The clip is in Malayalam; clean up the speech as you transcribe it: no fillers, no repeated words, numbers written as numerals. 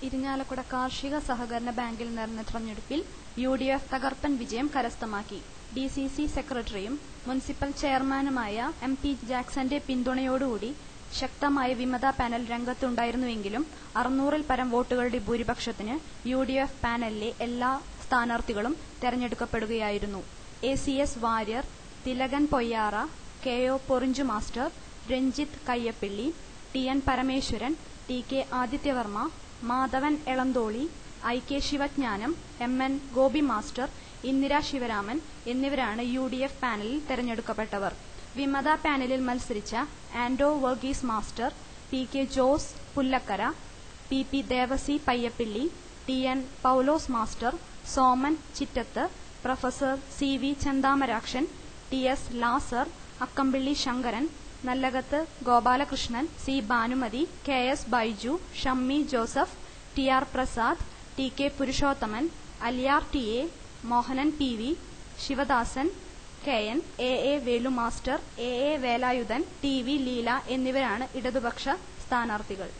ഇരിങ്ങാലക്കുട കാർഷിക സഹകരണ ബാങ്കിൽ നടന്ന തെരഞ്ഞെടുപ്പിൽ UDF തകർപ്പൻ വിജയം കരസ്ഥമാക്കി. DCC സെക്രട്ടറിയും മുനിസിപ്പൽ ചെയർമാനുമായ MP ജാക്സന്റെ പിന്തുണയോടുകൂടി ശക്തമായ വിമത പാനൽ രംഗത്തുണ്ടായിരുന്നുവെങ്കിലും 600-ൽ പരം വോട്ടുകളുടെ ഭൂരിപക്ഷത്തിന് UDF പാനലിലെ എല്ലാ സ്ഥാനാർത്ഥികളും തെരഞ്ഞെടുക്കപ്പെടുകയായിരുന്നു. ACS Warrier, Thilakan Poyyara, KO Porinju master, Ranjith Kayyappilly, TN Parameswaran, TK Adityavarma, Madhavan Elantholi, IK Sivajnanam, MN Gopi master, Indira Sivaraman എന്നിവരാണ് UDF പാനലിൽ തെരഞ്ഞെടുക്കപ്പെട്ടവർ. വിമത പാനലിൽ മത്സരിച്ച Ando Varghese master, PK Jose Pullakkara, PP Devasi Payyappilly, TN Paulose master, Soman Chittath, professor CV Chanthamarakshan, TS Lazar, Akkampilly Sankaran, Nallakath Gopalakrishnan, C Bhanumathi, KS Baiju, Shammi Joseph, TR Prasad, TK Purushothaman, Aliyar TA, Mohanan PV, Sivadasan, KN, AA Velu master, AA Velayudhan, TV Leela എന്നിവരാണ് ഇടതുപക്ഷ സ്ഥാനാർത്ഥികൾ.